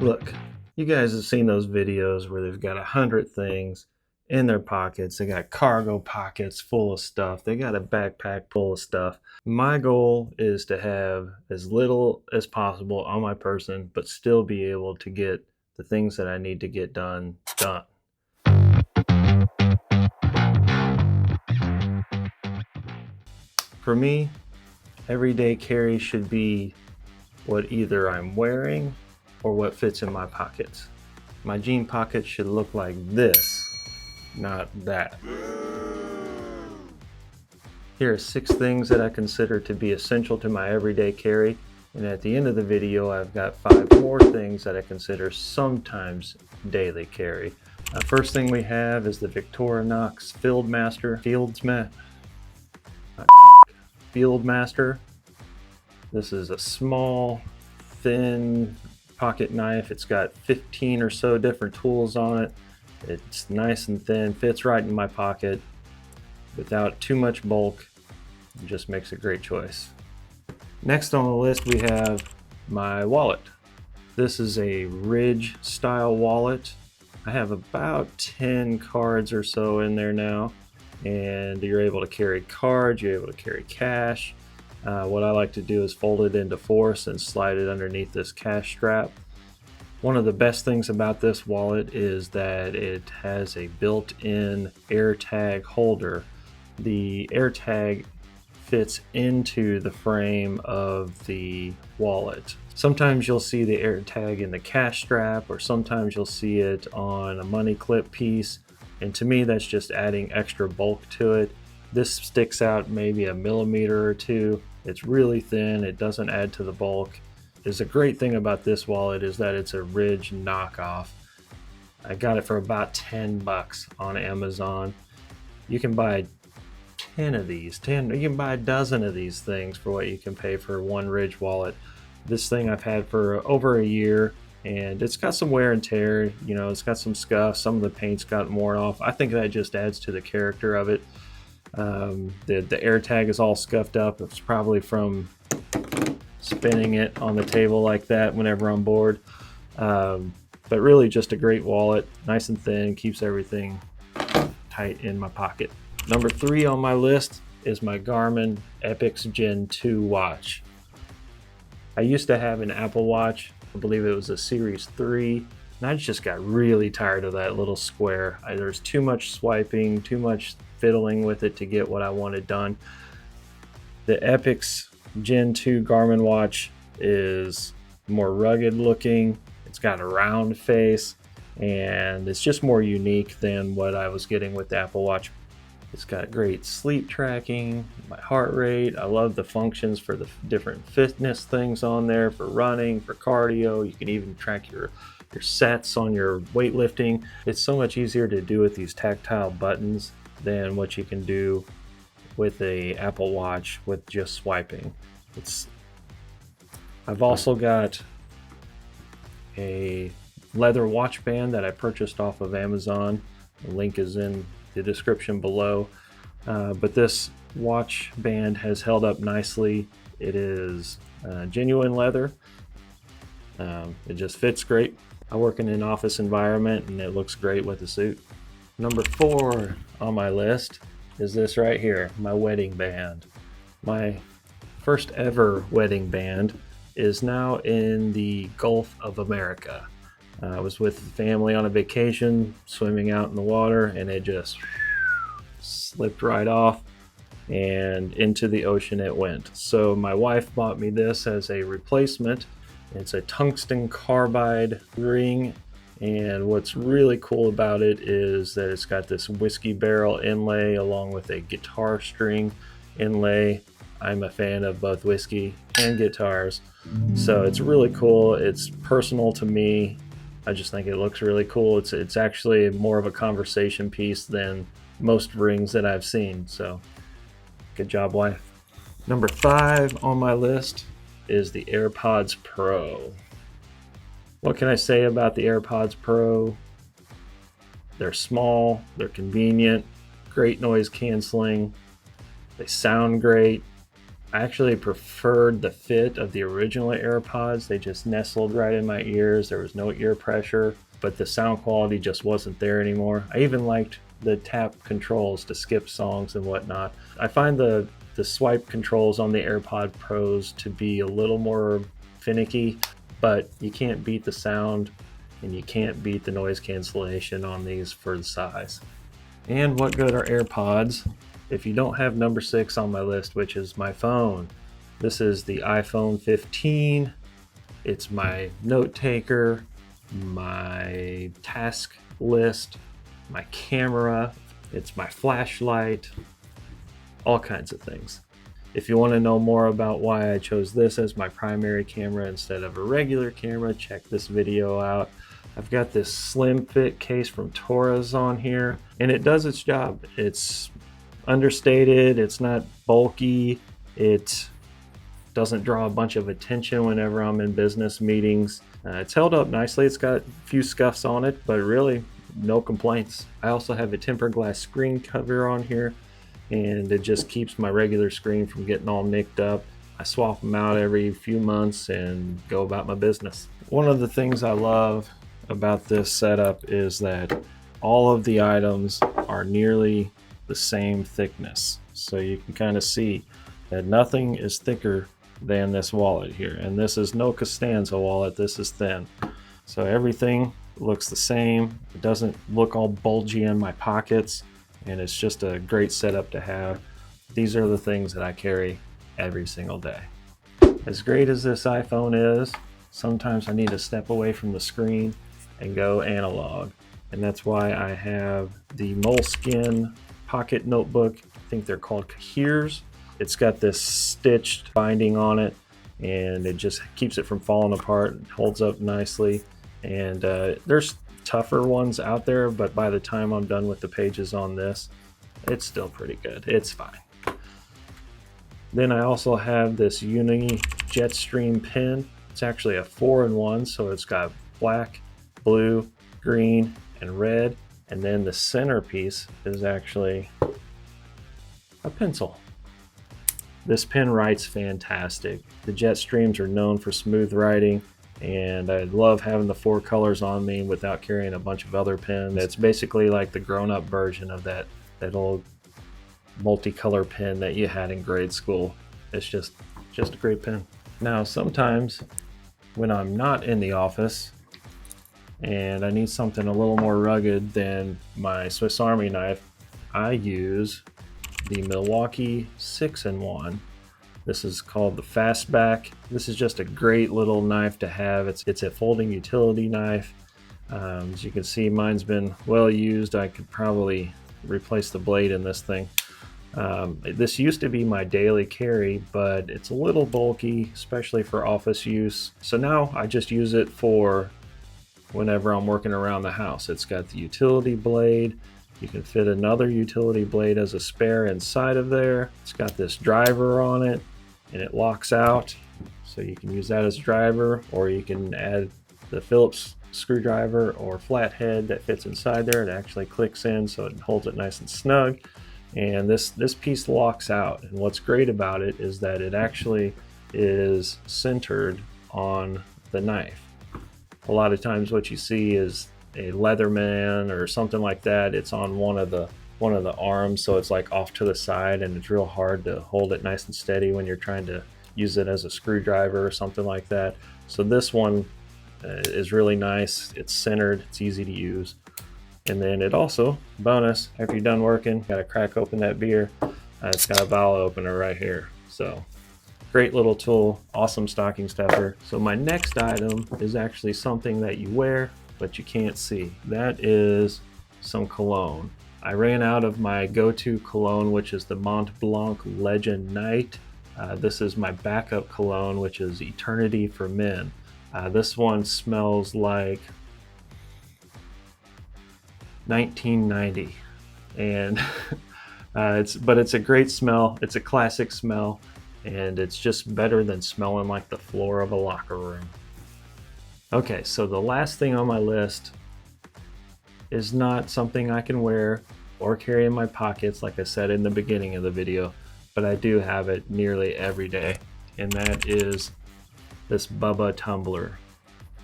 Look, you guys have seen those videos where they've got 100 things in their pockets. They got cargo pockets full of stuff. They got a backpack full of stuff. My goal is to have as little as possible on my person, but still be able to get the things that I need to get done. For me, everyday carry should be what either I'm wearing or what fits in my pockets. My jean pockets should look like this, not that. Here are 6 things that I consider to be essential to my everyday carry, and at the end of the video I've got 5 more things that I consider sometimes daily carry. First thing we have is the Victorinox Fieldmaster. This is a small, thin pocket knife. It's got 15 or so different tools on it. It's nice and thin, fits right in my pocket without too much bulk. It just makes a great choice. Next on the list we have my wallet. This is a Ridge style wallet. I have about 10 cards or so in there now, and you're able to carry cards, you're able to carry cash. What I like to do is fold it into 4 and slide it underneath this cash strap. One of the best things about this wallet is that it has a built-in AirTag holder. The AirTag fits into the frame of the wallet. Sometimes you'll see the AirTag in the cash strap, or sometimes you'll see it on a money clip piece, and to me that's just adding extra bulk to it. This sticks out maybe a millimeter or 2. It's really thin, it doesn't add to the bulk. The great thing about this wallet is that it's a Ridge knockoff. I got it for about 10 bucks on Amazon. You can buy 10 of these, you can buy a dozen of these things for what you can pay for one Ridge wallet. This thing I've had for over a year, and it's got some wear and tear. You know, it's got some scuff, some of the paint's gotten worn off. I think that just adds to the character of it. The AirTag is all scuffed up. It's probably from spinning it on the table like that whenever I'm bored. But really just a great wallet, nice and thin, keeps everything tight in my pocket. Number 3 on my list is my Garmin Epix Gen 2 watch. I used to have an Apple Watch, I believe it was a Series 3, and I just got really tired of that little square. There's too much swiping, too much fiddling with it to get what I wanted done. The Epix Gen 2 Garmin watch is more rugged looking. It's got a round face, and it's just more unique than what I was getting with the Apple Watch. It's got great sleep tracking, my heart rate. I love the functions for the different fitness things on there, for running, for cardio. You can even track your sets on your weightlifting. It's so much easier to do with these tactile buttons than what you can do with a Apple Watch with just swiping. I've also got a leather watch band that I purchased off of Amazon. The link is in the description below. But this watch band has held up nicely. It is genuine leather. It just fits great. I work in an office environment and it looks great with the suit. Number 4 on my list is this right here, my wedding band. My first ever wedding band is now in the Gulf of America. I was with the family on a vacation, swimming out in the water, and it just slipped right off and into the ocean it went. So my wife bought me this as a replacement. It's a tungsten carbide ring, and what's really cool about it is that it's got this whiskey barrel inlay along with a guitar string inlay. I'm a fan of both whiskey and guitars, so it's really cool. It's personal to me. I just think it looks really cool. It's actually more of a conversation piece than most rings that I've seen, so good job, wife. Number 5 on my list is the AirPods Pro. What can I say about the AirPods Pro? They're small, they're convenient, great noise canceling, they sound great, I actually preferred the fit of the original AirPods. They just nestled right in my ears. There was no ear pressure, but the sound quality just wasn't there anymore. I even liked the tap controls to skip songs and whatnot. I find the swipe controls on the AirPod Pros to be a little more finicky, but you can't beat the sound and you can't beat the noise cancellation on these for the size. And what good are AirPods if you don't have number 6 on my list, which is my phone? This is the iPhone 15. It's my note taker, my task list, my camera, it's my flashlight, all kinds of things. If you want to know more about why I chose this as my primary camera instead of a regular camera, check this video out. I've got this slim fit case from Torres on here, and it does its job. It's understated, it's not bulky, it doesn't draw a bunch of attention whenever I'm in business meetings. It's held up nicely. It's got a few scuffs on it, but really no complaints. I also have a tempered glass screen cover on here, and it just keeps my regular screen from getting all nicked up. I swap them out every few months and go about my business. One of the things I love about this setup is that all of the items are nearly the same thickness. So you can kind of see that nothing is thicker than this wallet here. And this is no Costanza wallet, this is thin. So everything looks the same. It doesn't look all bulgy in my pockets, and it's just a great setup to have. These are the things that I carry every single day. As great as this iPhone is, sometimes I need to step away from the screen and go analog. And that's why I have the Moleskine pocket notebook. I think they're called Cahiers. It's got this stitched binding on it, and it just keeps it from falling apart. It holds up nicely. And there's tougher ones out there, but by the time I'm done with the pages on this, it's still pretty good. It's fine. Then I also have this Uni Jetstream pen. It's actually a 4-in-1, so it's got black, blue, green, and red. And then the centerpiece is actually a pencil. This pen writes fantastic. The Jetstreams are known for smooth writing, and I love having the 4 colors on me without carrying a bunch of other pens. It's basically like the grown-up version of that old multicolor pen that you had in grade school. It's just a great pen. Now, sometimes when I'm not in the office and I need something a little more rugged than my Swiss Army knife, I use the Milwaukee 6-in-1. This is called the Fastback. This is just a great little knife to have. It's a folding utility knife. As you can see, mine's been well used. I could probably replace the blade in this thing. This used to be my daily carry, but it's a little bulky, especially for office use. So now I just use it for whenever I'm working around the house. It's got the utility blade. You can fit another utility blade as a spare inside of there. It's got this driver on it, and it locks out. So you can use that as a driver, or you can add the Phillips screwdriver or flathead that fits inside there. It actually clicks in, so it holds it nice and snug. And this piece locks out. And what's great about it is that it actually is centered on the knife. A lot of times what you see is a Leatherman or something like that. It's on one of the arms, so it's like off to the side, and it's real hard to hold it nice and steady when you're trying to use it as a screwdriver or something like that. So this one is really nice. It's centered, it's easy to use. And then it also, bonus, after you're done working, gotta crack open that beer. It's got a bottle opener right here. So great little tool, awesome stocking stuffer. So my next item is actually something that you wear, but you can't see. That is some cologne. I ran out of my go-to cologne, which is the Mont Blanc Legend Night. This is my backup cologne, which is Eternity for Men. This one smells like 1990, and it's a great smell. It's a classic smell, and it's just better than smelling like the floor of a locker room. Okay, so the last thing on my list is not something I can wear or carry in my pockets, like I said in the beginning of the video. but I do have it nearly every day, and that is this Bubba tumbler.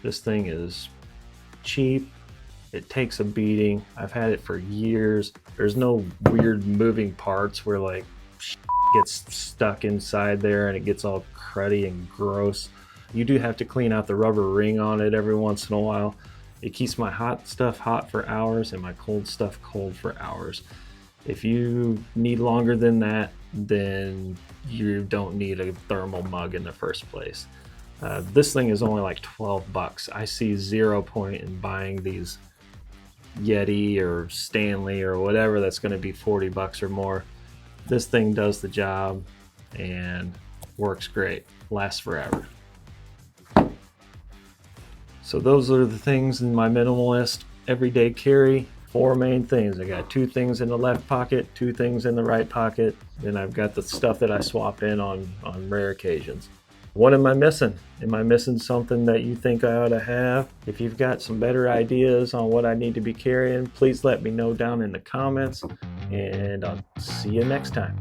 This thing is cheap. It takes a beating. I've had it for years. There's no weird moving parts where like gets stuck inside there and it gets all cruddy and gross. You do have to clean out the rubber ring on it every once in a while. It keeps my hot stuff hot for hours and my cold stuff cold for hours. If you need longer than that, then you don't need a thermal mug in the first place. This thing is only like 12 bucks. I see zero point in buying these Yeti or Stanley or whatever that's going to be 40 bucks or more. This thing does the job and works great, lasts forever. So those are the things in my minimalist everyday carry. 4 main things. I got 2 things in the left pocket, 2 things in the right pocket, then I've got the stuff that I swap in on rare occasions. What am I missing? Am I missing something that you think I ought to have? If you've got some better ideas on what I need to be carrying, please let me know down in the comments, and I'll see you next time.